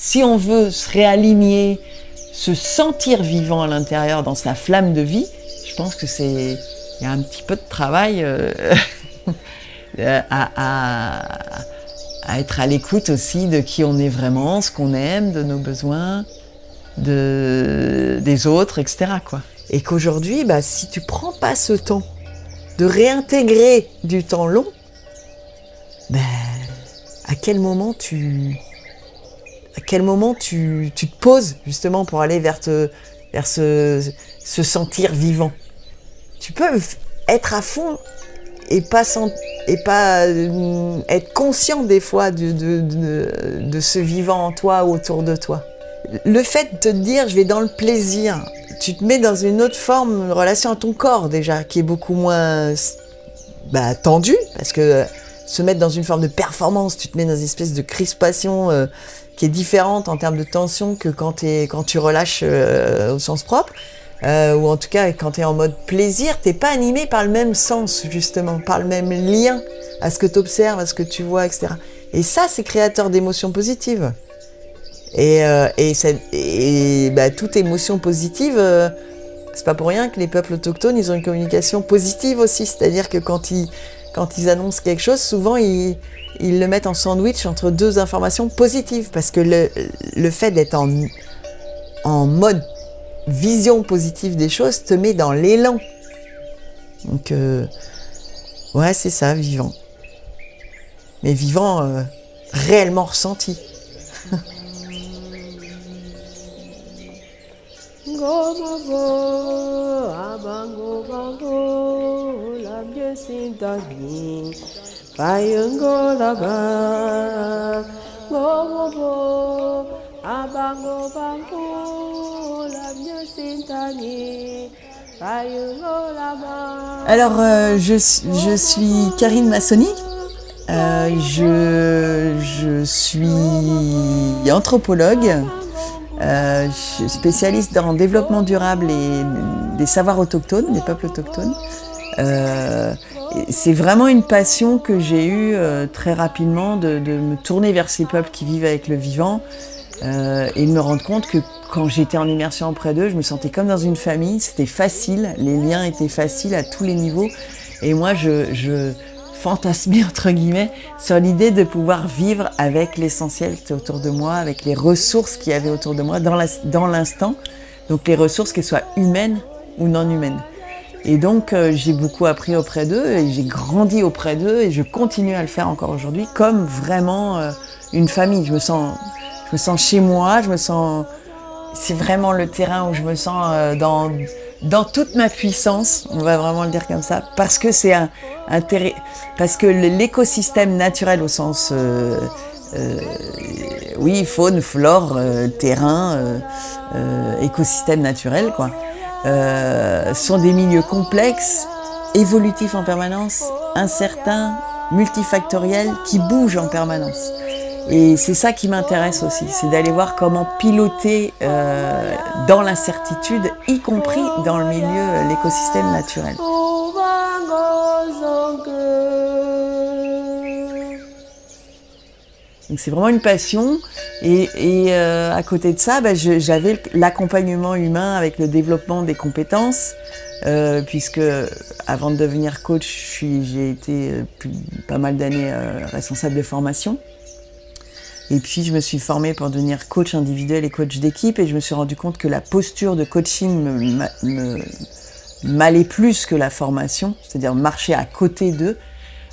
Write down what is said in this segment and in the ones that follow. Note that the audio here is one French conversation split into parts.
si on veut se réaligner, se sentir vivant à l'intérieur dans sa flamme de vie, je pense que il y a un petit peu de travail à être à l'écoute aussi de qui on est vraiment, ce qu'on aime, de nos besoins, des autres, etc., quoi. Et qu'aujourd'hui, si tu prends pas ce temps de réintégrer du temps long, à quel moment tu te poses justement pour aller vers se sentir vivant. Tu peux être à fond et pas être conscient des fois de ce vivant en toi ou autour de toi. Le fait de te dire je vais dans le plaisir, tu te mets dans une autre forme de relation à ton corps déjà, qui est beaucoup moins tendue, parce que se mettre dans une forme de performance, tu te mets dans une espèce de crispation qui est différente en termes de tension que quand tu relâches au sens propre, ou en tout cas quand tu es en mode plaisir, t'es pas animé par le même sens justement, par le même lien à ce que tu observes, à ce que tu vois, etc. Et ça, c'est créateur d'émotions positives. Et toute émotion positive, c'est pas pour rien que les peuples autochtones, ils ont une communication positive aussi, c'est-à-dire que quand ils annoncent quelque chose, souvent ils le mettent en sandwich entre deux informations positives, parce que le fait d'être en mode vision positive des choses te met dans l'élan. Donc, ouais, c'est ça, vivant. Mais vivant réellement ressenti. Alors, je suis Karine Massoni. Je suis anthropologue, je suis spécialiste en développement durable et des savoirs autochtones, des peuples autochtones. C'est vraiment une passion que j'ai eue très rapidement de me tourner vers ces peuples qui vivent avec le vivant et de me rendre compte que quand j'étais en immersion auprès d'eux, je me sentais comme dans une famille, c'était facile, les liens étaient faciles à tous les niveaux. Et moi, je fantasmais, entre guillemets, sur l'idée de pouvoir vivre avec l'essentiel qui était autour de moi, avec les ressources qu'il y avait autour de moi, dans l'instant. Donc les ressources, qu'elles soient humaines ou non humaines. Et donc j'ai beaucoup appris auprès d'eux, et j'ai grandi auprès d'eux, et je continue à le faire encore aujourd'hui, comme vraiment une famille. Je me sens chez moi, c'est vraiment le terrain où je me sens dans toute ma puissance, on va vraiment le dire comme ça, parce que parce que l'écosystème naturel au sens faune, flore, terrain, écosystème naturel, quoi, sont des milieux complexes, évolutifs en permanence, incertains, multifactoriels, qui bougent en permanence. Et c'est ça qui m'intéresse aussi, c'est d'aller voir comment piloter dans l'incertitude, y compris dans le milieu, l'écosystème naturel. Donc c'est vraiment une passion, et à côté de ça, j'avais l'accompagnement humain avec le développement des compétences, puisque avant de devenir coach, j'ai été pas mal d'années responsable de formation. Et puis je me suis formée pour devenir coach individuel et coach d'équipe, et je me suis rendu compte que la posture de coaching m'allait plus que la formation, c'est-à-dire marcher à côté d'eux.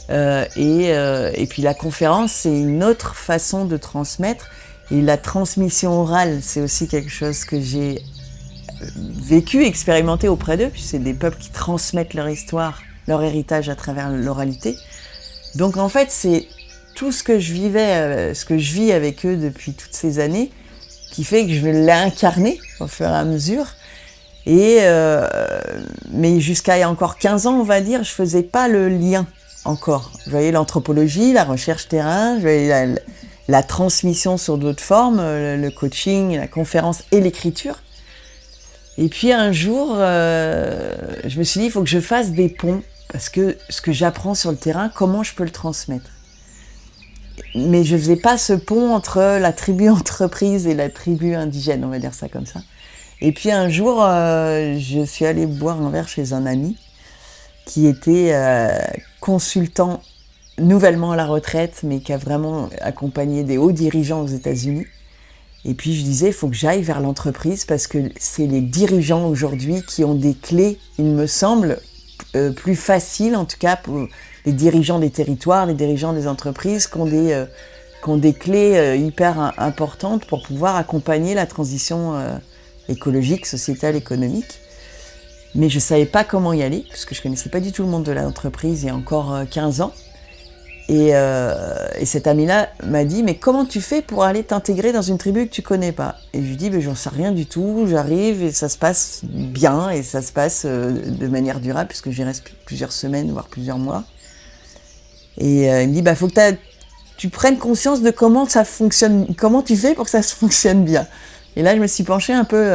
Et puis la conférence, c'est une autre façon de transmettre, et la transmission orale, c'est aussi quelque chose que j'ai vécu, expérimenté auprès d'eux, puisque c'est des peuples qui transmettent leur histoire, leur héritage à travers l'oralité. Donc en fait, c'est tout ce que je vis avec eux depuis toutes ces années, qui fait que je vais l'incarner au fur et à mesure. Mais jusqu'à il y a encore 15 ans, on va dire, je faisais pas le lien encore. Je voyais l'anthropologie, la recherche terrain, je voyais la transmission sur d'autres formes, le coaching, la conférence et l'écriture. Et puis un jour, je me suis dit, il faut que je fasse des ponts, parce que ce que j'apprends sur le terrain, comment je peux le transmettre ? mais je faisais pas ce pont entre la tribu entreprise et la tribu indigène, on va dire ça comme ça. Et puis un jour, je suis allée boire un verre chez un ami qui était consultant nouvellement à la retraite, mais qui a vraiment accompagné des hauts dirigeants aux États-Unis. Et puis je disais, il faut que j'aille vers l'entreprise parce que c'est les dirigeants aujourd'hui qui ont des clés, il me semble, plus faciles, en tout cas pour les dirigeants des territoires, les dirigeants des entreprises, qui ont des clés hyper importantes pour pouvoir accompagner la transition écologique, sociétale, économique. Mais je ne savais pas comment y aller, parce que je ne connaissais pas du tout le monde de l'entreprise il y a encore 15 ans. Et cet ami-là m'a dit, mais comment tu fais pour aller t'intégrer dans une tribu que tu connais pas? Et je lui dis, j'en sais rien du tout, j'arrive et ça se passe bien, et ça se passe de manière durable, puisque j'y reste plusieurs semaines, voire plusieurs mois. Et il me dit, faut que tu prennes conscience de comment ça fonctionne, comment tu fais pour que ça se fonctionne bien. Et là, je me suis penchée un peu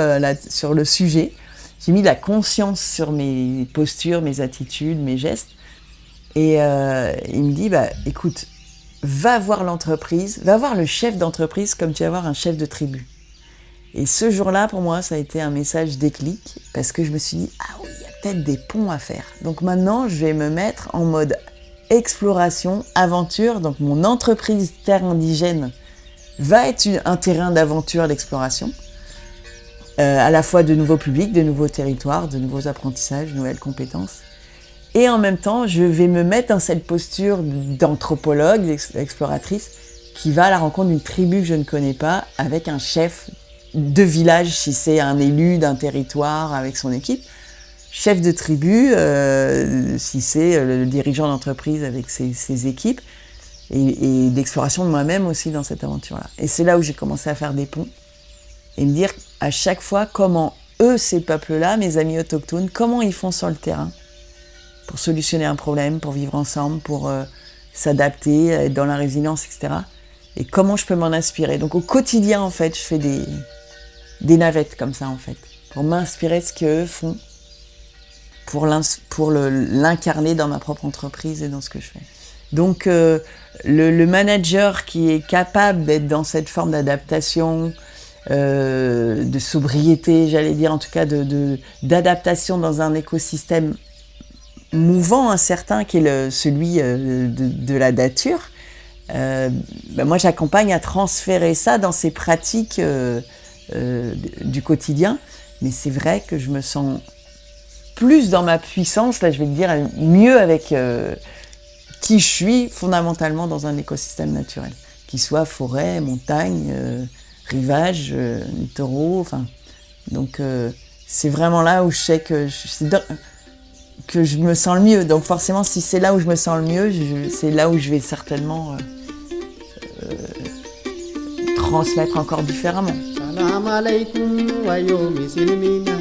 sur le sujet. J'ai mis la conscience sur mes postures, mes attitudes, mes gestes. Et il me dit, écoute, va voir l'entreprise, va voir le chef d'entreprise comme tu vas voir un chef de tribu. Et ce jour-là, pour moi, ça a été un message déclic, parce que je me suis dit, ah oui, il y a peut-être des ponts à faire. Donc maintenant, je vais me mettre en mode exploration, aventure. Donc mon entreprise Terre Indigène va être un terrain d'aventure, d'exploration. À la fois de nouveaux publics, de nouveaux territoires, de nouveaux apprentissages, de nouvelles compétences. Et en même temps, je vais me mettre dans cette posture d'anthropologue, d'exploratrice, qui va à la rencontre d'une tribu que je ne connais pas, avec un chef de village, si c'est un élu d'un territoire avec son équipe, chef de tribu, si c'est le dirigeant d'entreprise avec ses équipes, et d'exploration de moi-même aussi dans cette aventure-là. Et c'est là où j'ai commencé à faire des ponts, et me dire à chaque fois comment eux, ces peuples-là, mes amis autochtones, comment ils font sur le terrain pour solutionner un problème, pour vivre ensemble, pour s'adapter, être dans la résilience, etc. Et comment je peux m'en inspirer. Donc au quotidien, en fait, je fais des navettes comme ça, en fait, pour m'inspirer de ce qu'eux font, pour l'incarner dans ma propre entreprise et dans ce que je fais. Donc le manager qui est capable d'être dans cette forme d'adaptation, de sobriété, j'allais dire, en tout cas d'adaptation dans un écosystème mouvant, incertain, qui est celui de la nature, moi j'accompagne à transférer ça dans ces pratiques du quotidien. Mais c'est vrai que je me sens plus dans ma puissance, là je vais te dire, mieux avec qui je suis fondamentalement dans un écosystème naturel, qu'il soit forêt, montagne, rivage, littoraux, enfin. Donc c'est vraiment là où je sais que je me sens le mieux. Donc forcément, si c'est là où je me sens le mieux, c'est là où je vais certainement transmettre encore différemment. Salam alaikum wayo misilmina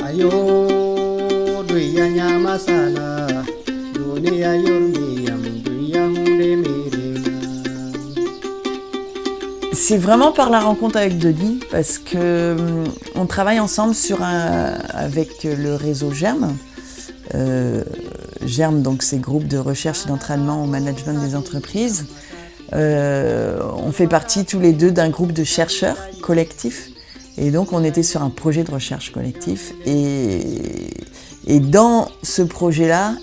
ayo doyanya masala dunia yormiyam duyahure mirena. C'est vraiment par la rencontre avec Denis, parce que on travaille ensemble avec le réseau GERM. GERM, donc c'est groupe de recherche et d'entraînement au management des entreprises. On fait partie tous les deux d'un groupe de chercheurs collectifs, et donc on était sur un projet de recherche collectif, et dans ce projet-là,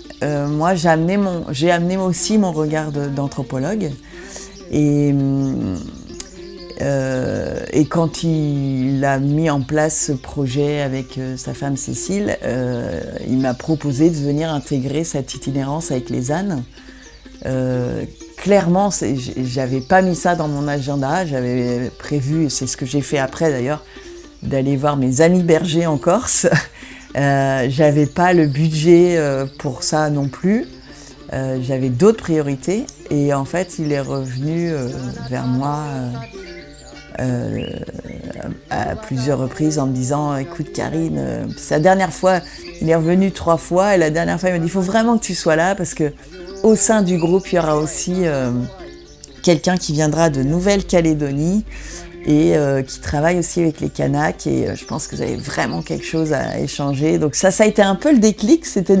moi j'ai amené aussi mon regard d'anthropologue, et quand il a mis en place ce projet avec sa femme Cécile, il m'a proposé de venir intégrer cette itinérance avec les ânes. Clairement, j'avais pas mis ça dans mon agenda, j'avais prévu, c'est ce que j'ai fait après d'ailleurs, d'aller voir mes amis bergers en Corse. J'avais pas le budget pour ça non plus, j'avais d'autres priorités, et en fait il est revenu vers moi à plusieurs reprises en me disant, écoute Karine, c'est la dernière fois, il est revenu 3 fois, et la dernière fois il m'a dit, il faut vraiment que tu sois là, parce que au sein du groupe, il y aura aussi quelqu'un qui viendra de Nouvelle-Calédonie et qui travaille aussi avec les Kanaks, et je pense que vous avez vraiment quelque chose à échanger. Donc ça a été un peu le déclic, c'était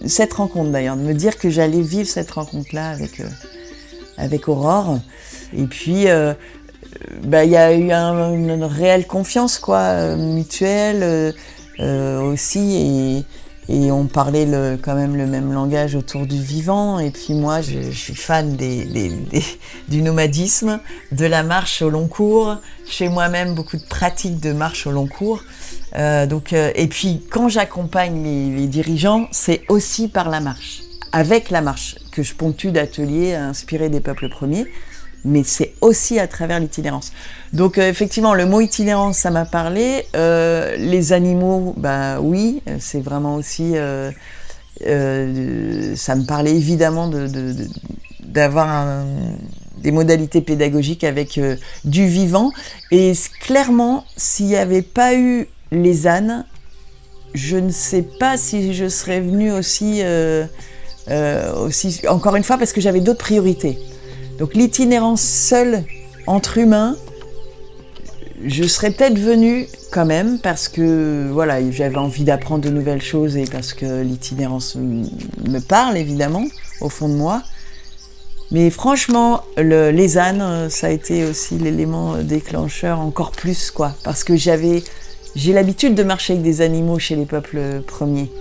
cette rencontre d'ailleurs, de me dire que j'allais vivre cette rencontre-là avec Aurore. Et puis, il y a eu une réelle confiance, quoi, mutuelle aussi. Et on parlait quand même le même langage autour du vivant. Et puis moi, je suis fan du nomadisme, de la marche au long cours. Chez moi-même, beaucoup de pratiques de marche au long cours. Et puis, quand j'accompagne les dirigeants, c'est aussi par la marche, avec la marche, que je ponctue d'ateliers inspirés des peuples premiers. Mais c'est aussi à travers l'itinérance. Donc effectivement, le mot itinérance, ça m'a parlé. Les animaux, oui, c'est vraiment aussi... ça me parlait évidemment d'avoir des modalités pédagogiques avec du vivant. Et clairement, s'il n'y avait pas eu les ânes, je ne sais pas si je serais venue aussi encore une fois, parce que j'avais d'autres priorités. Donc l'itinérance seule entre humains, je serais peut-être venue quand même parce que voilà, j'avais envie d'apprendre de nouvelles choses et parce que l'itinérance me parle évidemment au fond de moi. Mais franchement, les ânes, ça a été aussi l'élément déclencheur encore plus, quoi, parce que j'ai l'habitude de marcher avec des animaux chez les peuples premiers.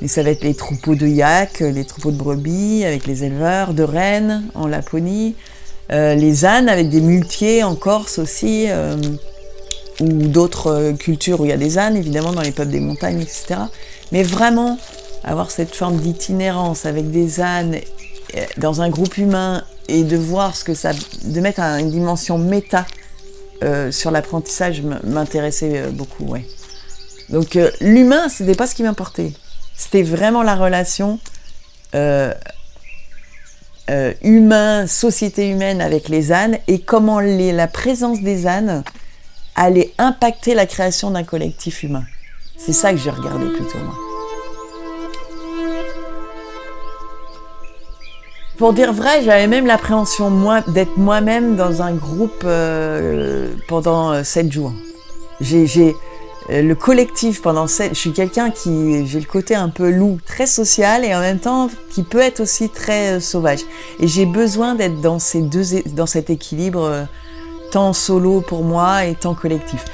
Et ça va être les troupeaux de yaks, les troupeaux de brebis, avec les éleveurs de rennes en Laponie, les ânes avec des muletiers en Corse aussi, ou d'autres cultures où il y a des ânes, évidemment dans les peuples des montagnes, etc. Mais vraiment, avoir cette forme d'itinérance avec des ânes dans un groupe humain et de voir de mettre une dimension méta sur l'apprentissage m'intéressait beaucoup, ouais. Donc l'humain, c'était pas ce qui m'importait. C'était vraiment la relation société humaine avec les ânes et comment la présence des ânes allait impacter la création d'un collectif humain. C'est ça que j'ai regardé plutôt, moi. Pour dire vrai, j'avais même l'appréhension d'être moi-même dans un groupe pendant 7 jours. Le collectif je suis quelqu'un j'ai le côté un peu loup, très social et en même temps qui peut être aussi très sauvage. Et j'ai besoin d'être dans cet équilibre, tant solo pour moi et tant collectif.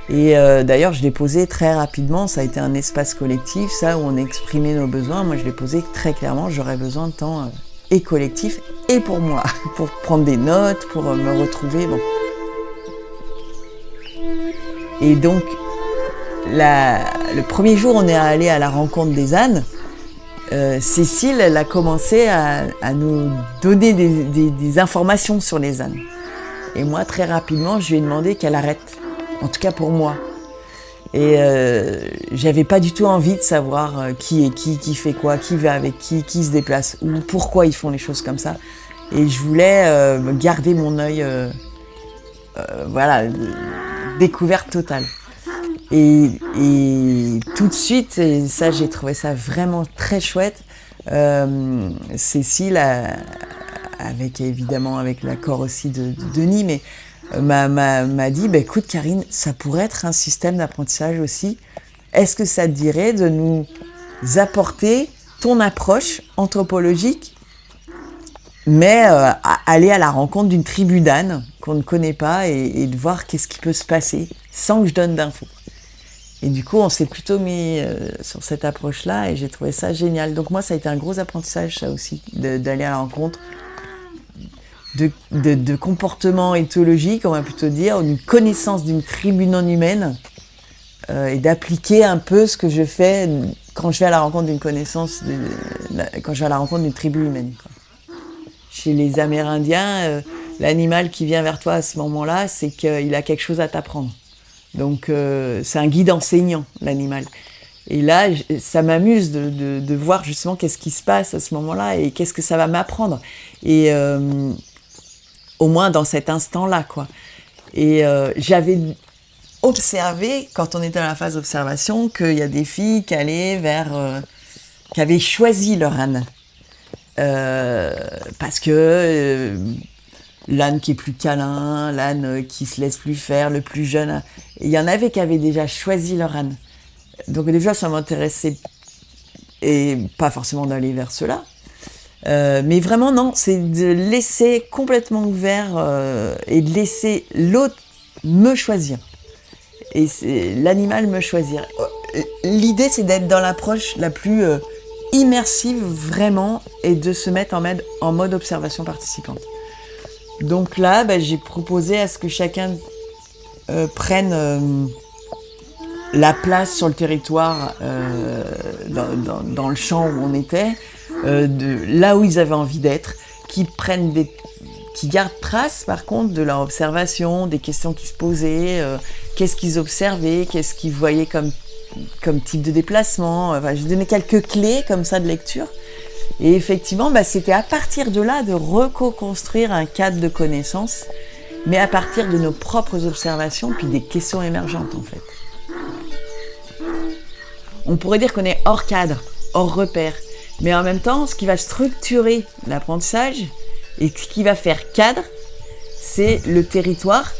Et d'ailleurs, je l'ai posé très rapidement, ça a été un espace collectif, ça, où on exprimait nos besoins. Moi, je l'ai posé très clairement, j'aurais besoin de temps et collectif et pour moi, pour prendre des notes, pour me retrouver. Bon. Et donc, le premier jour, on est allé à la rencontre des ânes. Cécile, elle a commencé à nous donner des informations sur les ânes. Et moi, très rapidement, je lui ai demandé qu'elle arrête. En tout cas pour moi. Et j'avais pas du tout envie de savoir qui est qui fait quoi, qui va avec qui se déplace, ou pourquoi ils font les choses comme ça. Et je voulais garder mon œil, découverte totale. Et tout de suite, et ça j'ai trouvé ça vraiment très chouette, Cécile, avec l'accord aussi de Denis, mais m'a dit, écoute Karine, ça pourrait être un système d'apprentissage aussi. Est-ce que ça te dirait de nous apporter ton approche anthropologique, mais aller à la rencontre d'une tribu d'ânes qu'on ne connaît pas et de voir qu'est-ce qui peut se passer sans que je donne d'infos. Et du coup, on s'est plutôt mis sur cette approche-là et j'ai trouvé ça génial. Donc moi, ça a été un gros apprentissage, ça aussi, d'aller à la rencontre de comportements éthologiques, on va plutôt dire, ou d'une connaissance d'une tribu non humaine et d'appliquer un peu ce que je fais quand je vais à la rencontre d'une quand je vais à la rencontre d'une tribu humaine, quoi. Chez les Amérindiens, l'animal qui vient vers toi à ce moment-là, c'est qu'il a quelque chose à t'apprendre. Donc c'est un guide enseignant, l'animal. Et là, ça m'amuse de voir justement qu'est-ce qui se passe à ce moment-là et qu'est-ce que ça va m'apprendre. Et au moins dans cet instant-là, quoi. Et j'avais observé, quand on était dans la phase d'observation, qu'il y a des filles qui allaient qui avaient choisi leur âne. Parce que l'âne qui est plus câlin, l'âne qui se laisse plus faire, le plus jeune. Il y en avait qui avaient déjà choisi leur âne. Donc déjà, ça m'intéressait, et pas forcément d'aller vers cela. Mais vraiment, non, c'est de laisser complètement ouvert et de laisser l'autre me choisir. Et c'est l'animal me choisir. L'idée, c'est d'être dans l'approche la plus immersive, vraiment, et de se mettre en mode observation participante. Donc là, j'ai proposé à ce que chacun prenne la place sur le territoire, dans le champ où on était, là où ils avaient envie d'être, qui gardent trace par contre de leur observation, des questions qu'ils se posaient, qu'est-ce qu'ils observaient, qu'est-ce qu'ils voyaient comme type de déplacement. Enfin, j'ai donné quelques clés comme ça de lecture. Et effectivement, c'était à partir de là de reco-construire un cadre de connaissances, mais à partir de nos propres observations, puis des questions émergentes en fait. On pourrait dire qu'on est hors cadre, hors repère, mais en même temps, ce qui va structurer l'apprentissage et ce qui va faire cadre, c'est le territoire,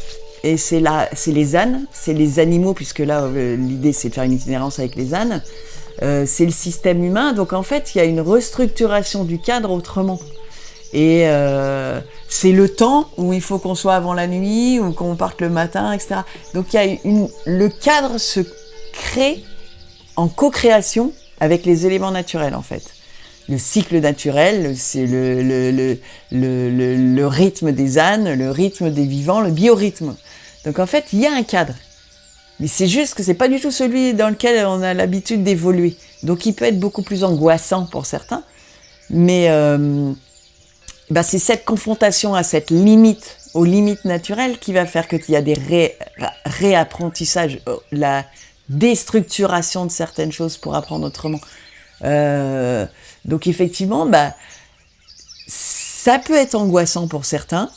et c'est les ânes, c'est les animaux, puisque là, l'idée c'est de faire une itinérance avec les ânes, c'est le système humain, donc en fait, il y a une restructuration du cadre autrement. Et c'est le temps où il faut qu'on soit avant la nuit, ou qu'on parte le matin, etc. Donc le cadre se crée en co-création avec les éléments naturels en fait. Le cycle naturel, c'est le rythme des ânes, le rythme des vivants, le biorhythme. Donc en fait, il y a un cadre. Mais c'est juste que c'est pas du tout celui dans lequel on a l'habitude d'évoluer. Donc il peut être beaucoup plus angoissant pour certains. Mais c'est cette confrontation à cette limite, aux limites naturelles, qui va faire qu'il y a des réapprentissages, la déstructuration de certaines choses pour apprendre autrement. Donc effectivement, ça peut être angoissant pour certains,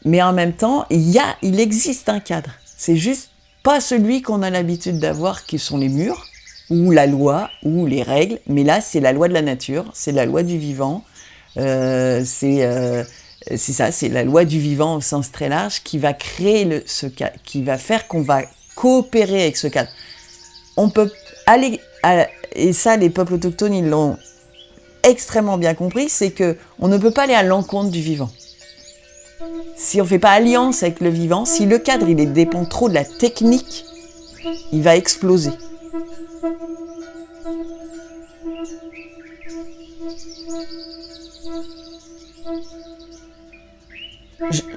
mais en même temps, il existe un cadre. C'est juste pas celui qu'on a l'habitude d'avoir, qui sont les murs, ou la loi, ou les règles, mais là, c'est la loi de la nature, c'est la loi du vivant, c'est ça, c'est la loi du vivant au sens très large, qui va créer ce cadre, qui va faire qu'on va coopérer avec ce cadre. On peut aller, et ça les peuples autochtones ils l'ont extrêmement bien compris, c'est qu'on ne peut pas aller à l'encontre du vivant. Si on ne fait pas alliance avec le vivant, si le cadre il dépend trop de la technique, il va exploser.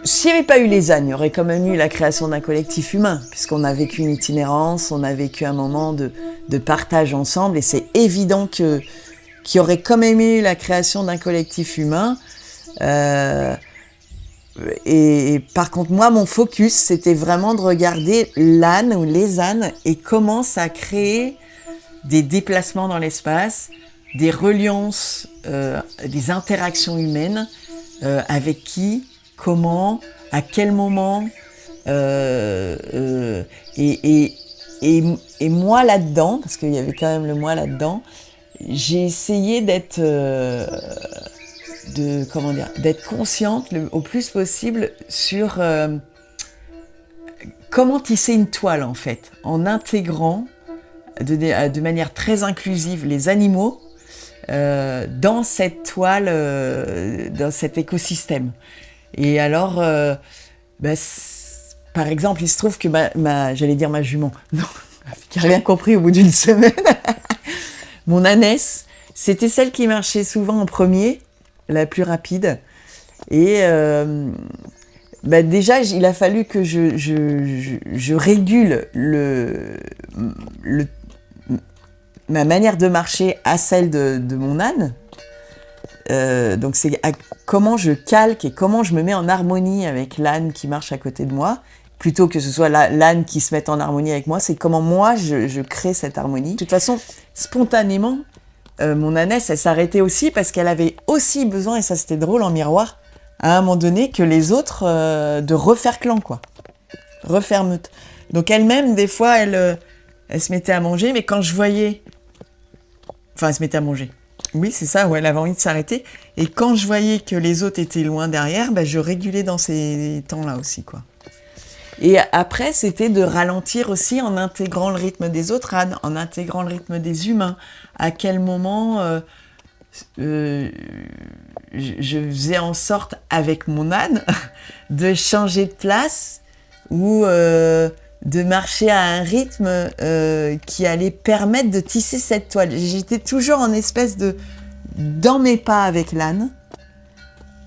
S'il n'y avait pas eu les ânes, il y aurait quand même eu la création d'un collectif humain, puisqu'on a vécu une itinérance, on a vécu un moment de partage ensemble, et c'est évident qu'il y aurait quand même eu la création d'un collectif humain. Et par contre, moi, mon focus, c'était vraiment de regarder l'âne ou les ânes et comment ça crée des déplacements dans l'espace, des reliances, des interactions humaines, avec qui, comment, à quel moment, et moi là-dedans, parce qu'il y avait quand même le moi là-dedans, j'ai essayé d'être consciente au plus possible sur comment tisser une toile en fait, en intégrant de manière très inclusive les animaux dans cette toile, dans cet écosystème. Et alors, par exemple, il se trouve que j'allais dire ma jument, non, qui n'a rien compris au bout d'une semaine, mon ânesse, c'était celle qui marchait souvent en premier, la plus rapide. Et déjà, il a fallu que je régule ma manière de marcher à celle de mon âne. Donc c'est comment je calque et comment je me mets en harmonie avec l'âne qui marche à côté de moi, plutôt que ce soit l'âne qui se mette en harmonie avec moi, c'est comment moi je crée cette harmonie. De toute façon, spontanément, mon ânesse, elle s'arrêtait aussi parce qu'elle avait aussi besoin, et ça c'était drôle en miroir, à un moment donné, que les autres, de refaire clan, quoi. Refaire meute. Donc elle-même, des fois, elle se mettait à manger, mais quand je voyais... Enfin, elle se mettait à manger. Oui, c'est ça, où elle avait envie de s'arrêter. Et quand je voyais que les autres étaient loin derrière, je régulais dans ces temps-là aussi, quoi. Et après, c'était de ralentir aussi en intégrant le rythme des autres ânes, en intégrant le rythme des humains. À quel moment euh, je faisais en sorte, avec mon âne, de changer de place ou de marcher à un rythme qui allait permettre de tisser cette toile. J'étais toujours en espèce dans mes pas avec l'âne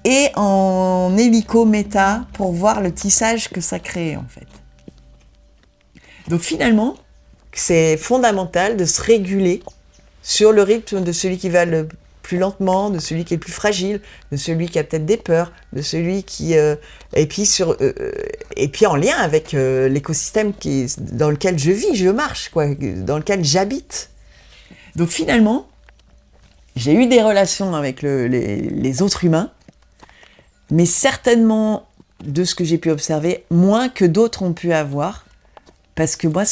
et en hélico-méta pour voir le tissage que ça créait en fait. Donc finalement, c'est fondamental de se réguler sur le rythme de celui qui va le plus lentement, de celui qui est le plus fragile, de celui qui a peut-être des peurs, de celui qui... et puis en lien avec l'écosystème dans lequel je vis, je marche, quoi, dans lequel j'habite. Donc finalement, j'ai eu des relations avec les autres humains, mais certainement, de ce que j'ai pu observer, moins que d'autres ont pu avoir, parce que moi,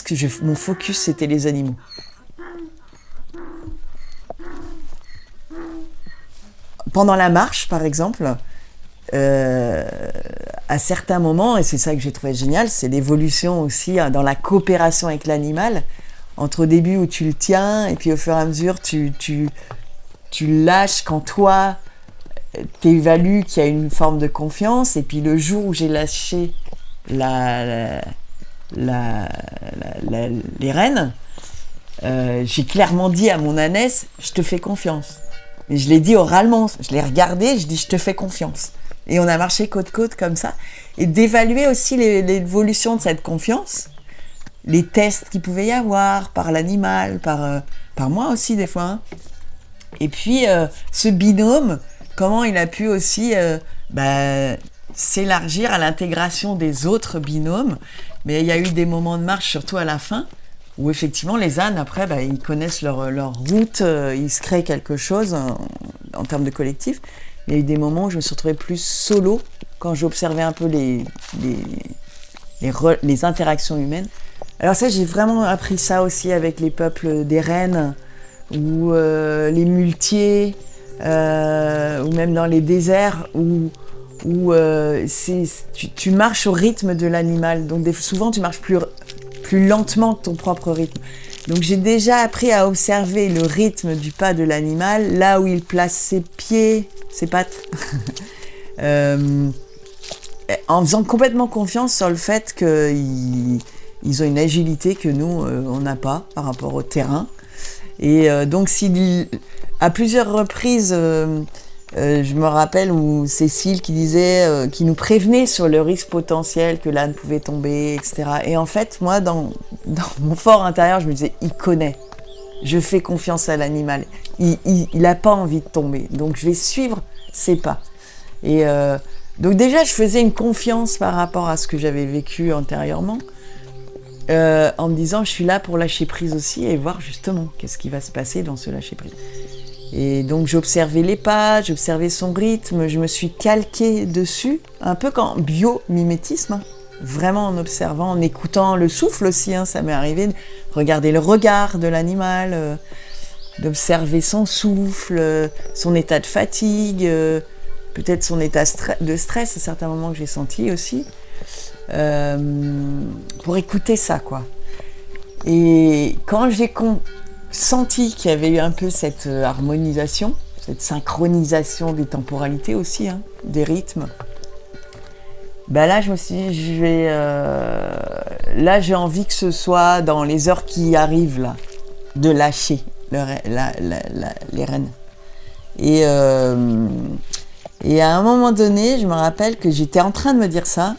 mon focus, c'était les animaux. Pendant la marche, par exemple, à certains moments, et c'est ça que j'ai trouvé génial, c'est l'évolution aussi dans la coopération avec l'animal, entre au début où tu le tiens, et puis au fur et à mesure, tu le lâches quand toi, t'évalues qu'il y a une forme de confiance, et puis le jour où j'ai lâché les rênes, j'ai clairement dit à mon ânesse, je te fais confiance. Mais je l'ai dit oralement, je l'ai regardé, je dis je te fais confiance. Et on a marché côte à côte comme ça. Et d'évaluer aussi l'évolution de cette confiance, les tests qu'il pouvait y avoir par l'animal, par moi aussi des fois. Hein. Et puis ce binôme, comment il a pu aussi s'élargir à l'intégration des autres binômes. Mais il y a eu des moments de marche, surtout à la fin, où effectivement les ânes, après, ils connaissent leur route, ils se créent quelque chose en termes de collectif. Il y a eu des moments où je me suis retrouvée plus solo, quand j'observais un peu les interactions humaines. Alors ça, j'ai vraiment appris ça aussi avec les peuples des rennes, ou les muletiers, ou même dans les déserts, où tu marches au rythme de l'animal. Donc souvent, tu marches plus lentement que ton propre rythme. Donc j'ai déjà appris à observer le rythme du pas de l'animal, là où il place ses pieds, ses pattes, en faisant complètement confiance sur le fait qu'ils ont une agilité que nous, on n'a pas par rapport au terrain. Et donc à plusieurs reprises, je me rappelle où Cécile qui disait, qui nous prévenait sur le risque potentiel que l'âne pouvait tomber, etc. Et en fait, moi, dans mon fort intérieur, je me disais, il connaît. Je fais confiance à l'animal. Il n'a pas envie de tomber. Donc, je vais suivre ses pas. Et donc déjà, je faisais une confiance par rapport à ce que j'avais vécu antérieurement, en me disant, je suis là pour lâcher prise aussi et voir justement qu'est-ce qui va se passer dans ce lâcher prise. Et donc j'observais les pas, j'observais son rythme, je me suis calquée dessus, un peu comme biomimétisme, vraiment en observant, en écoutant le souffle aussi, ça m'est arrivé de regarder le regard de l'animal, d'observer son souffle, son état de fatigue, peut-être son état de stress à certains moments que j'ai senti aussi, pour écouter ça, quoi. Et quand j'ai senti qu'il y avait eu un peu cette harmonisation, cette synchronisation des temporalités aussi, des rythmes, là je me suis dit, là j'ai envie que ce soit dans les heures qui arrivent là, de lâcher les rênes. Et à un moment donné, je me rappelle que j'étais en train de me dire ça,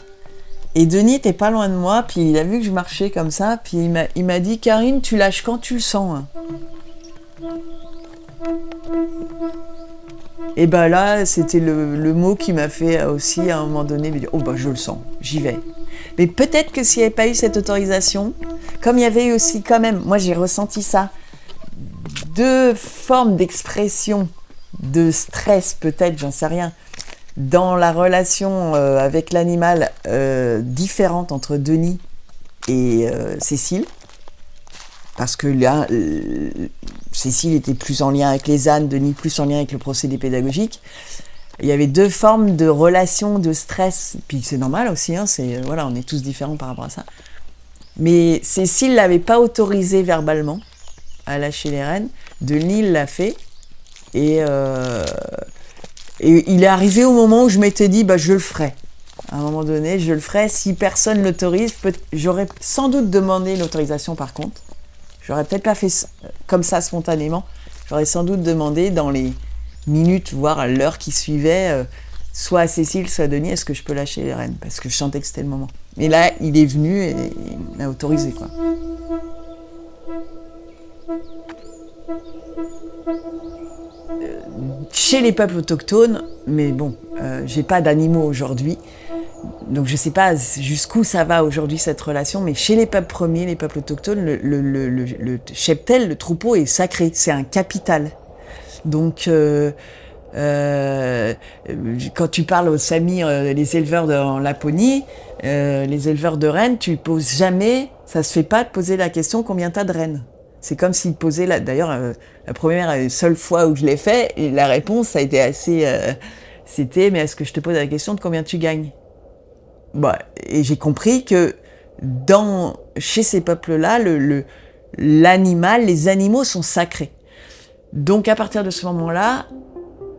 et Denis était pas loin de moi, puis il a vu que je marchais comme ça, puis il m'a dit « Karine, tu lâches quand tu le sens. » Et là, c'était le mot qui m'a fait aussi à un moment donné me dire « Oh je le sens, j'y vais. » Mais peut-être que s'il n'y avait pas eu cette autorisation, comme il y avait eu aussi quand même, moi j'ai ressenti ça, deux formes d'expression de stress peut-être, j'en sais rien, dans la relation avec l'animal différente entre Denis et Cécile, parce que là, Cécile était plus en lien avec les ânes, Denis plus en lien avec le procédé pédagogique. Il y avait deux formes de relations de stress, puis c'est normal aussi, on est tous différents par rapport à ça. Mais Cécile ne l'avait pas autorisé verbalement à lâcher les rênes, Denis l'a fait. Et, et il est arrivé au moment où je m'étais dit, bah, je le ferai. À un moment donné, je le ferai. Si personne l'autorise, j'aurais sans doute demandé l'autorisation par contre. J'aurais peut-être pas fait comme ça spontanément. J'aurais sans doute demandé dans les minutes, voire l'heure qui suivait, soit à Cécile, soit à Denis, est-ce que je peux lâcher les rênes? Parce que je sentais que c'était le moment. Mais là, il est venu et il m'a autorisé, quoi. Chez les peuples autochtones, mais bon, j'ai pas d'animaux aujourd'hui, donc je sais pas jusqu'où ça va aujourd'hui cette relation, mais chez les peuples premiers, les peuples autochtones, le cheptel, le troupeau est sacré, c'est un capital. Donc quand tu parles aux Samis, les éleveurs en Laponie, les éleveurs de rennes, tu poses jamais, ça se fait pas de poser la question combien t'as de rennes. C'est comme s'ils posaient, d'ailleurs, la première et seule fois où je l'ai fait, et la réponse a été assez, c'était, mais est-ce que je te pose la question de combien tu gagnes? Bah, et j'ai compris que chez ces peuples-là, l'animal, les animaux sont sacrés. Donc à partir de ce moment-là,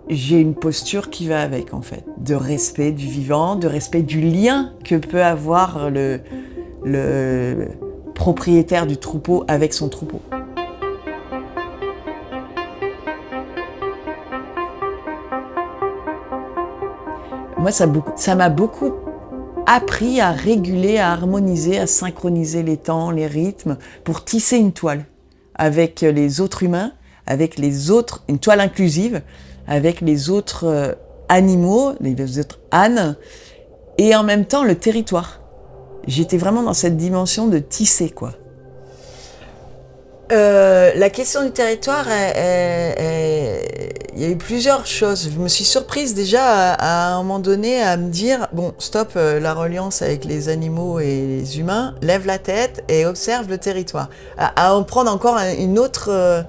j'ai une posture qui va avec, en fait, de respect du vivant, de respect du lien que peut avoir le propriétaire du troupeau avec son troupeau. Moi, ça m'a beaucoup appris à réguler, à harmoniser, à synchroniser les temps, les rythmes, pour tisser une toile avec les autres humains, avec les autres, une toile inclusive, avec les autres animaux, les autres ânes, et en même temps le territoire. J'étais vraiment dans cette dimension de tisser, quoi. La question du territoire, il y a eu plusieurs choses. Je me suis surprise déjà à un moment donné à me dire, bon, stop, la reliance avec les animaux et les humains, lève la tête et observe le territoire. À en prendre encore une autre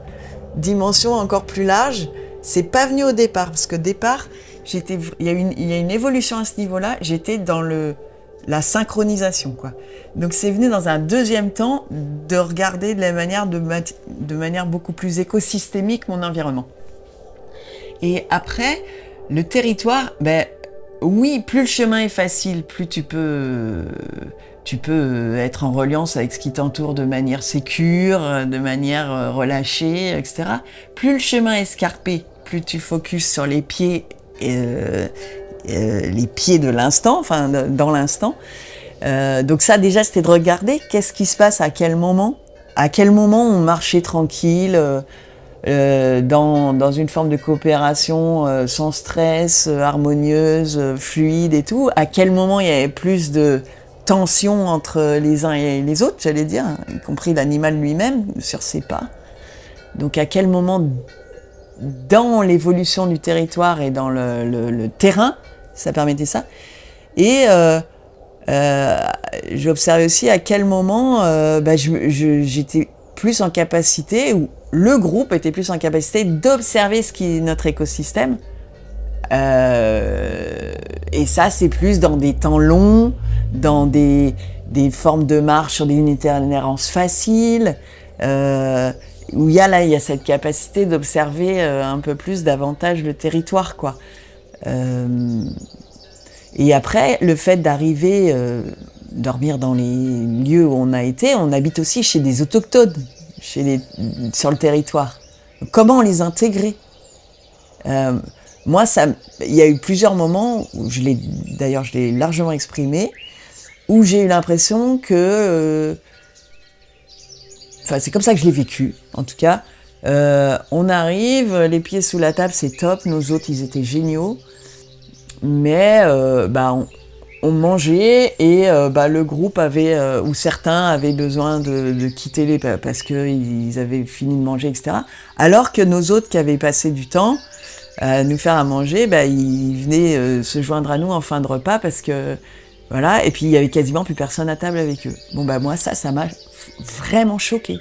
dimension encore plus large, c'est pas venu au départ, parce que départ, il y a une évolution à ce niveau-là, j'étais dans la synchronisation, quoi. Donc c'est venu dans un deuxième temps de regarder de manière beaucoup plus écosystémique mon environnement. Et après, le territoire, oui, plus le chemin est facile, plus tu peux être en reliance avec ce qui t'entoure de manière sécure, de manière relâchée, etc. Plus le chemin est escarpé, plus tu focuses sur les pieds de l'instant, enfin dans l'instant. Donc ça déjà c'était de regarder qu'est-ce qui se passe à quel moment on marchait tranquille, dans une forme de coopération sans stress, harmonieuse, fluide et tout, à quel moment il y avait plus de tension entre les uns et les autres, j'allais dire, y compris l'animal lui-même sur ses pas. Donc à quel moment dans l'évolution du territoire et dans le terrain, ça permettait ça. Et j'observais aussi à quel moment j'étais plus en capacité, ou le groupe était plus en capacité d'observer ce qui est notre écosystème. Et ça, c'est plus dans des temps longs, dans des formes de marche sur une itinérance facile, où il y a cette capacité d'observer un peu plus davantage le territoire, quoi. Et après, le fait d'arriver, dormir dans les lieux où on a été, on habite aussi chez des autochtones, sur le territoire. Comment les intégrer? Moi, il y a eu plusieurs moments où je l'ai largement exprimé, où j'ai eu l'impression que, c'est comme ça que je l'ai vécu, en tout cas. On arrive, les pieds sous la table, c'est top. Nos hôtes, ils étaient géniaux, mais on mangeait et le groupe ou certains avaient besoin de quitter parce qu'ils avaient fini de manger, etc. Alors que nos hôtes qui avaient passé du temps à nous faire à manger, ils venaient se joindre à nous en fin de repas parce que voilà, et puis il y avait quasiment plus personne à table avec eux. Bon moi ça m'a vraiment choquée,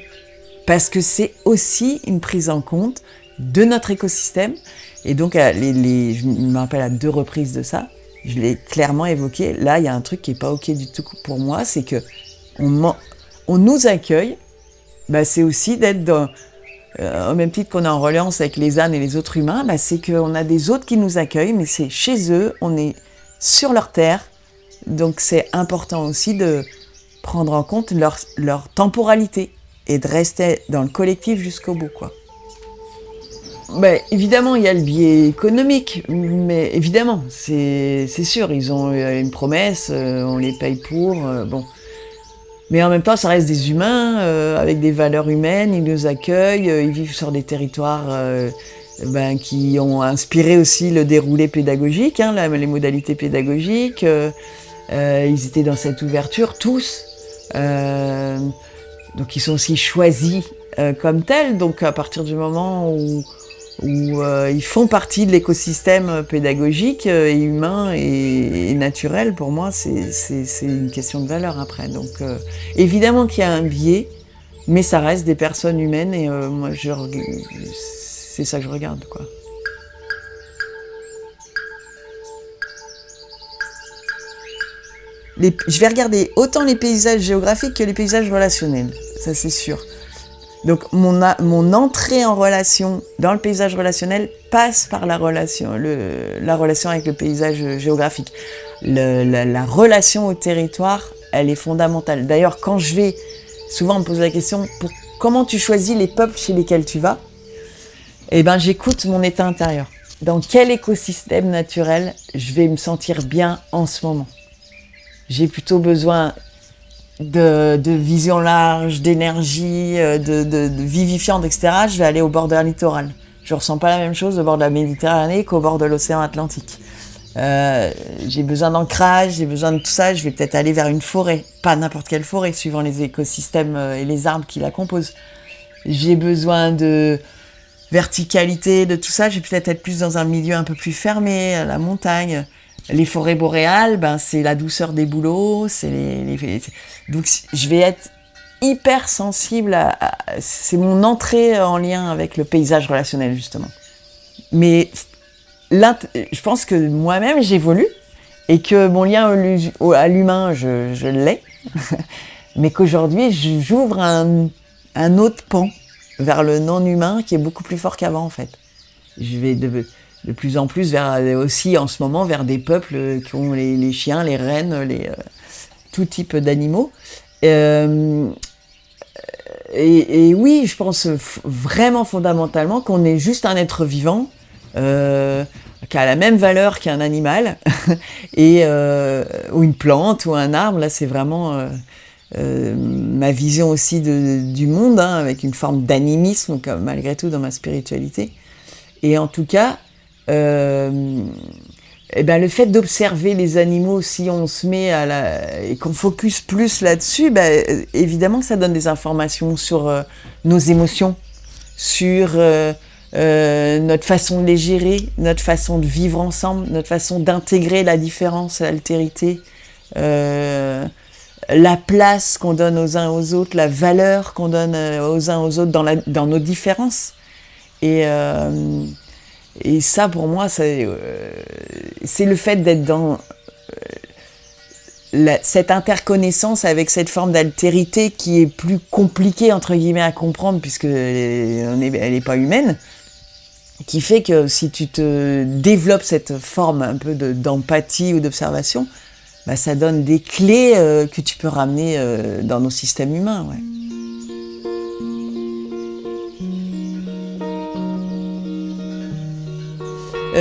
parce que c'est aussi une prise en compte de notre écosystème. Et donc je me rappelle à 2 reprises de ça, je l'ai clairement évoqué. Là, il y a un truc qui est pas ok du tout pour moi, c'est que on nous accueille. C'est aussi d'être au même titre qu'on est en reliance avec les ânes et les autres humains, bah, c'est qu'on a des autres qui nous accueillent, mais c'est chez eux, on est sur leur terre, donc c'est important aussi de prendre en compte leur temporalité et de rester dans le collectif jusqu'au bout, quoi. Ben, évidemment, il y a le biais économique, mais évidemment, c'est sûr, ils ont une promesse, on les paye pour, bon. Mais en même temps, ça reste des humains, avec des valeurs humaines, ils nous accueillent, ils vivent sur des territoires qui ont inspiré aussi le déroulé pédagogique, hein, les modalités pédagogiques. Ils étaient dans cette ouverture, tous. Donc ils sont aussi choisis comme tels, donc à partir du moment où ils font partie de l'écosystème pédagogique et humain et naturel, pour moi, c'est une question de valeur après. Donc évidemment qu'il y a un biais, mais ça reste des personnes humaines et moi, c'est ça que je regarde, quoi. Je vais regarder autant les paysages géographiques que les paysages relationnels, ça c'est sûr. Donc mon entrée en relation dans le paysage relationnel passe par la relation avec le paysage géographique. La relation au territoire, elle est fondamentale. D'ailleurs, quand je vais, souvent on me pose la question, comment tu choisis les peuples chez lesquels tu vas ? Eh ben, j'écoute mon état intérieur. Dans quel écosystème naturel je vais me sentir bien en ce moment ? J'ai plutôt besoin de vision large, d'énergie, de vivifiante, etc. Je vais aller au bord d'un littoral. Je ne ressens pas la même chose au bord de la Méditerranée qu'au bord de l'océan Atlantique. J'ai besoin d'ancrage, j'ai besoin de tout ça. Je vais peut-être aller vers une forêt, pas n'importe quelle forêt, suivant les écosystèmes et les arbres qui la composent. J'ai besoin de verticalité, de tout ça. Je vais peut-être être plus dans un milieu un peu plus fermé, la montagne. Les forêts boréales, c'est la douceur des bouleaux, donc je vais être hyper sensible c'est mon entrée en lien avec le paysage relationnel, justement. Mais là, je pense que moi-même, j'évolue et que mon lien à l'humain, je l'ai, mais qu'aujourd'hui, j'ouvre un autre pan vers le non-humain qui est beaucoup plus fort qu'avant, en fait. Je vais de plus en plus aussi en ce moment vers des peuples qui ont les chiens, les rennes, tout type d'animaux. Et oui, je pense vraiment fondamentalement qu'on est juste un être vivant qui a la même valeur qu'un animal ou une plante ou un arbre. Là, c'est vraiment ma vision aussi du monde, hein, avec une forme d'animisme malgré tout dans ma spiritualité. Et en tout cas, le fait d'observer les animaux, si on se met et qu'on focus plus là-dessus, évidemment que ça donne des informations sur nos émotions, sur notre façon de les gérer, notre façon de vivre ensemble, notre façon d'intégrer la différence, l'altérité, la place qu'on donne aux uns aux autres, la valeur qu'on donne aux uns aux autres dans nos différences. Et ça, pour moi, c'est le fait d'être dans cette interconnaissance avec cette forme d'altérité qui est plus compliquée, entre guillemets, à comprendre, puisqu'elle n'est pas humaine, qui fait que si tu te développes cette forme un peu d'empathie ou d'observation, ça donne des clés que tu peux ramener dans nos systèmes humains. Ouais.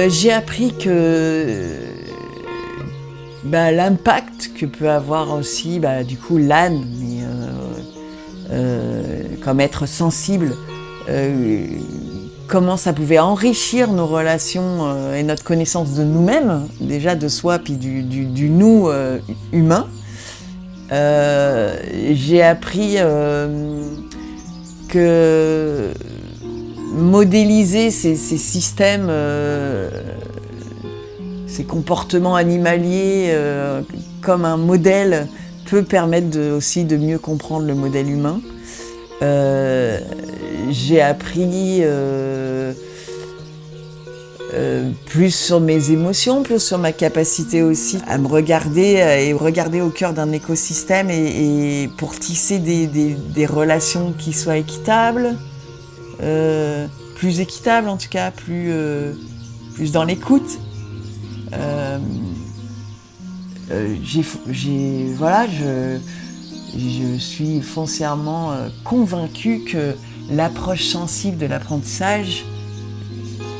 J'ai appris que l'impact que peut avoir aussi du coup l'âne, comme être sensible, comment ça pouvait enrichir nos relations et notre connaissance de nous-mêmes, déjà de soi puis du nous humain. J'ai appris que modéliser ces systèmes, ces comportements animaliers comme un modèle peut permettre aussi de mieux comprendre le modèle humain. J'ai appris plus sur mes émotions, plus sur ma capacité aussi à me regarder et regarder au cœur d'un écosystème et pour tisser des relations qui soient équitables. plus équitable en tout cas, plus dans l'écoute. Voilà, je suis foncièrement convaincue que l'approche sensible de l'apprentissage,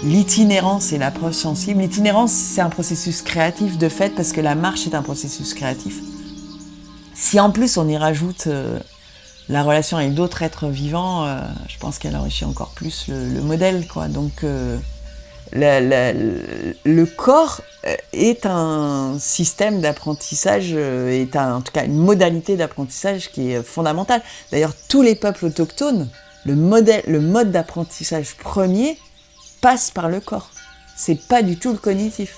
l'itinérance et l'approche sensible. L'itinérance, c'est un processus créatif de fait parce que la marche est un processus créatif. Si en plus on y rajoute la relation avec d'autres êtres vivants, je pense qu'elle enrichit encore plus le modèle, quoi. Donc le corps est un système d'apprentissage, en tout cas une modalité d'apprentissage qui est fondamentale. D'ailleurs, tous les peuples autochtones, le mode d'apprentissage premier passe par le corps. C'est pas du tout le cognitif.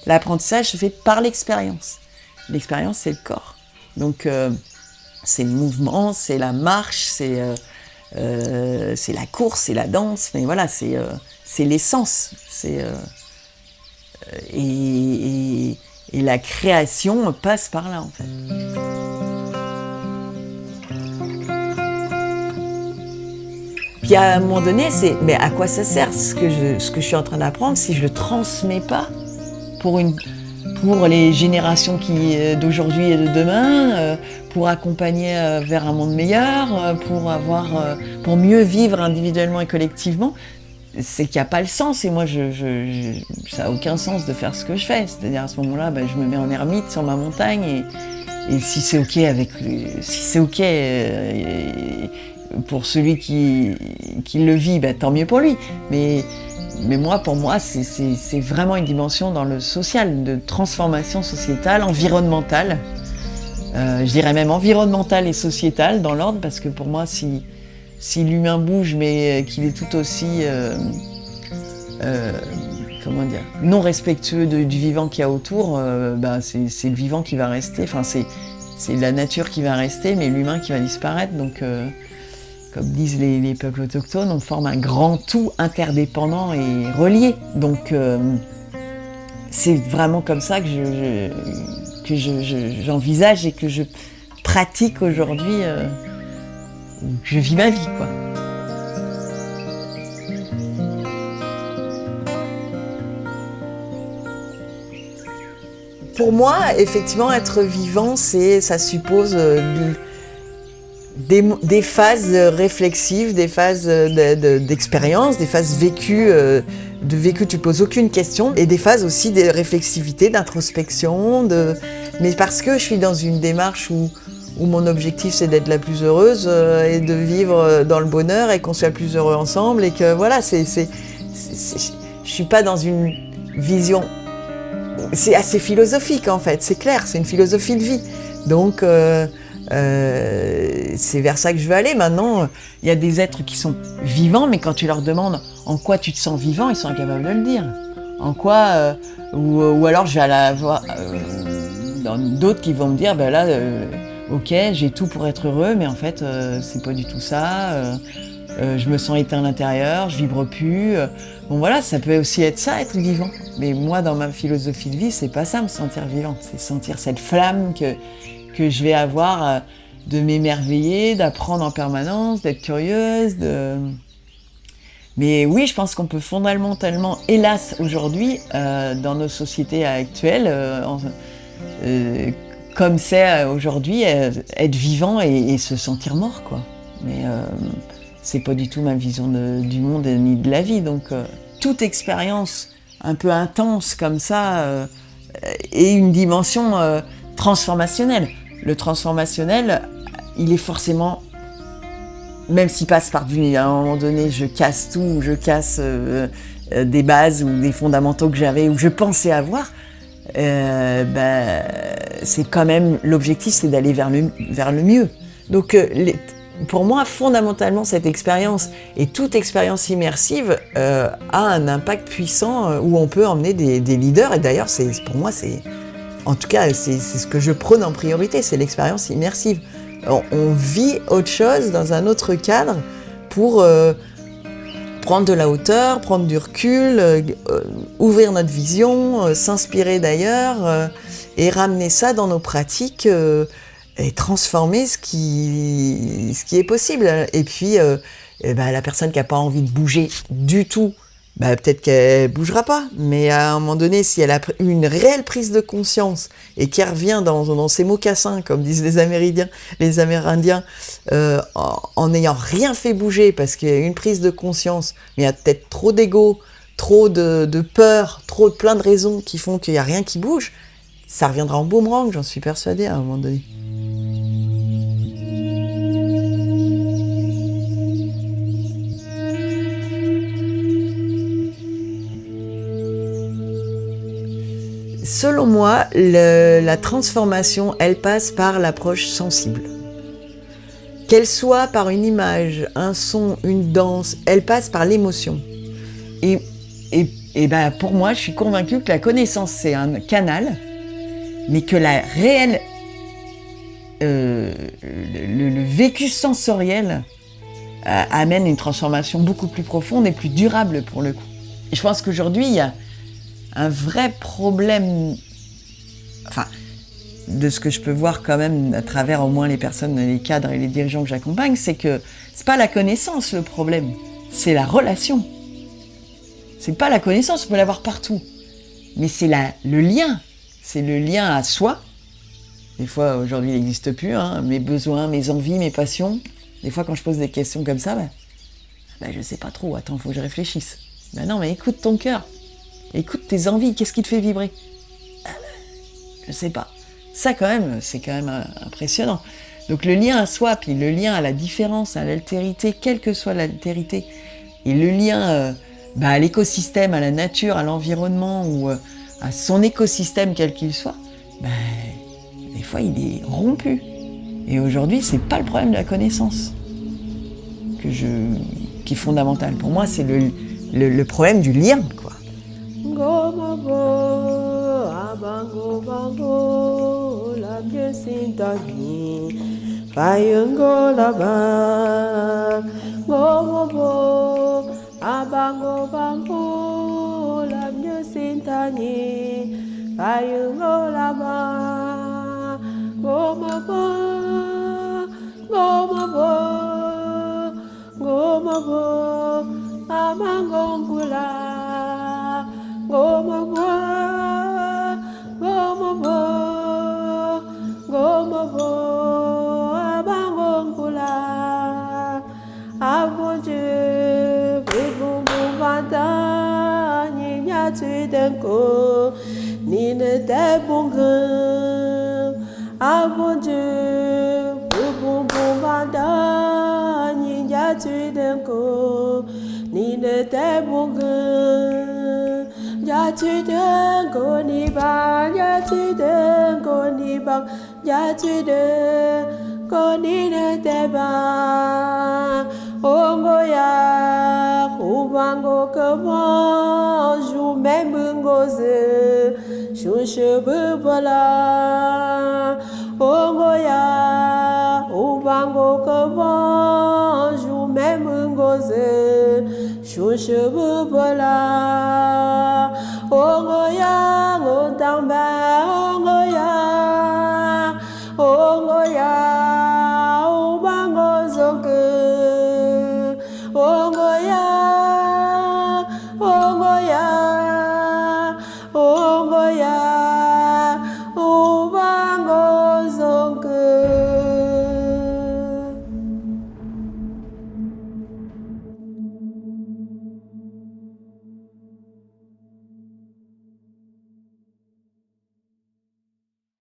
L'apprentissage se fait par l'expérience. L'expérience, c'est le corps. Donc, c'est le mouvement, c'est la marche, c'est la course, c'est la danse. Mais voilà, c'est l'essence. Et la création passe par là, en fait. Puis à un moment donné, mais à quoi ça sert ce que je suis en train d'apprendre si je ne le transmets pas pour les générations d'aujourd'hui et de demain, pour accompagner vers un monde meilleur, pour mieux vivre individuellement et collectivement, c'est qu'il n'y a pas le sens. Et moi, ça n'a aucun sens de faire ce que je fais. C'est-à-dire à ce moment-là, je me mets en ermite sur ma montagne et si c'est ok pour celui qui le vit, tant mieux pour lui. Mais pour moi, c'est vraiment une dimension dans le social, de transformation sociétale, environnementale. Je dirais même environnementale et sociétale dans l'ordre, parce que pour moi, si l'humain bouge, mais qu'il est tout aussi non respectueux du vivant qu'il y a autour, c'est le vivant qui va rester. Enfin, c'est la nature qui va rester, mais l'humain qui va disparaître. Donc, comme disent les peuples autochtones, on forme un grand tout interdépendant et relié. Donc, c'est vraiment comme ça que j'envisage et que je pratique aujourd'hui, que je vis ma vie, quoi. Pour moi, effectivement, être vivant, ça suppose des phases réflexives, des phases d'expérience, des phases vécues, tu ne poses aucune question, et des phases aussi de réflexivité, d'introspection, mais parce que je suis dans une démarche où mon objectif c'est d'être la plus heureuse et de vivre dans le bonheur et qu'on soit plus heureux ensemble, et que voilà, je suis pas dans une vision, c'est assez philosophique en fait, c'est clair, c'est une philosophie de vie, donc c'est vers ça que je veux aller. Maintenant, il y a des êtres qui sont vivants, mais quand tu leur demandes en quoi tu te sens vivant, ils sont incapables de le dire. En quoi, ou alors je vais aller voir d'autres qui vont me dire, ok, j'ai tout pour être heureux, mais en fait, c'est pas du tout ça. Je me sens éteint à l'intérieur, je vibre plus. Bon voilà, ça peut aussi être ça, être vivant. Mais moi, dans ma philosophie de vie, c'est pas ça, me sentir vivante. C'est sentir cette flamme que je vais avoir, de m'émerveiller, d'apprendre en permanence, d'être curieuse. Mais oui, je pense qu'on peut fondamentalement, hélas, aujourd'hui, dans nos sociétés actuelles, comme c'est aujourd'hui, être vivant et se sentir mort, quoi. Mais c'est pas du tout ma vision du monde ni de la vie. Donc, toute expérience un peu intense comme ça est une dimension transformationnelle. Le transformationnel, il est forcément, même s'il passe par à un moment donné, je casse tout, je casse des bases ou des fondamentaux que j'avais ou que je pensais avoir, c'est quand même, l'objectif, c'est d'aller vers le mieux. Donc, pour moi, fondamentalement, cette expérience et toute expérience immersive a un impact puissant où on peut emmener des leaders. Et d'ailleurs, pour moi, en tout cas, c'est ce que je prône en priorité, c'est l'expérience immersive. On vit autre chose dans un autre cadre pour prendre de la hauteur, prendre du recul, ouvrir notre vision, s'inspirer d'ailleurs et ramener ça dans nos pratiques et transformer ce qui est possible. Et puis Et ben, la personne qui n'a pas envie de bouger du tout, bah, peut-être qu'elle bougera pas, mais à un moment donné, si elle a eu une réelle prise de conscience et qu'elle revient dans ses mocassins, comme disent les Amérindiens, en n'ayant rien fait bouger parce qu'il y a eu une prise de conscience, mais il y a peut-être trop d'ego, trop de peur, trop de plein de raisons qui font qu'il n'y a rien qui bouge, ça reviendra en boomerang, j'en suis persuadée à un moment donné. Selon moi, la transformation, elle passe par l'approche sensible. Qu'elle soit par une image, un son, une danse, elle passe par l'émotion. Et ben pour moi, je suis convaincue que la connaissance, c'est un canal, mais que la réelle, le vécu sensoriel amène une transformation beaucoup plus profonde et plus durable pour le coup. Et je pense qu'aujourd'hui, il y a un vrai problème, enfin, de ce que je peux voir quand même à travers au moins les personnes, les cadres et les dirigeants que j'accompagne, c'est que c'est pas la connaissance le problème, c'est la relation. C'est pas la connaissance, on peut l'avoir partout, mais c'est le lien. C'est le lien à soi. Des fois, aujourd'hui, il n'existe plus, hein, mes besoins, mes envies, mes passions. Des fois, quand je pose des questions comme ça, je sais pas trop, attends, faut que je réfléchisse. Non, mais écoute ton cœur. Écoute tes envies, qu'est-ce qui te fait vibrer? Je sais pas. Ça, quand même, c'est quand même impressionnant. Donc, le lien à soi, puis le lien à la différence, à l'altérité, quelle que soit l'altérité, et le lien à l'écosystème, à la nature, à l'environnement, ou à son écosystème, quel qu'il soit, des fois, il est rompu. Et aujourd'hui, c'est pas le problème de la connaissance qui est fondamental. Pour moi, c'est le problème du lien, quoi. Gomabo, abango bango, la biesintani, fayungo laba. Gomabo, abango bango, la biesintani, fayungo laba. Gomabo, gomabo, gomabo, abango ngula. Gomabo, gomabo, gomabo, abangongula, abonju, bibumbu banda, ninya tuidenko, nine te bungum, abonju, bibumbu banda, ninya tuidenko, nine te bungum. Ya tu den go ni bang, ya tu den go ni bang, ya tu den go ni ne te bang. Ongo ya, hubango kemo, jou même goze, jou cheveux vola. Ongo ya, hubango kemo, jou même goze, jou cheveux vola. Ongo ya, ngotang ba.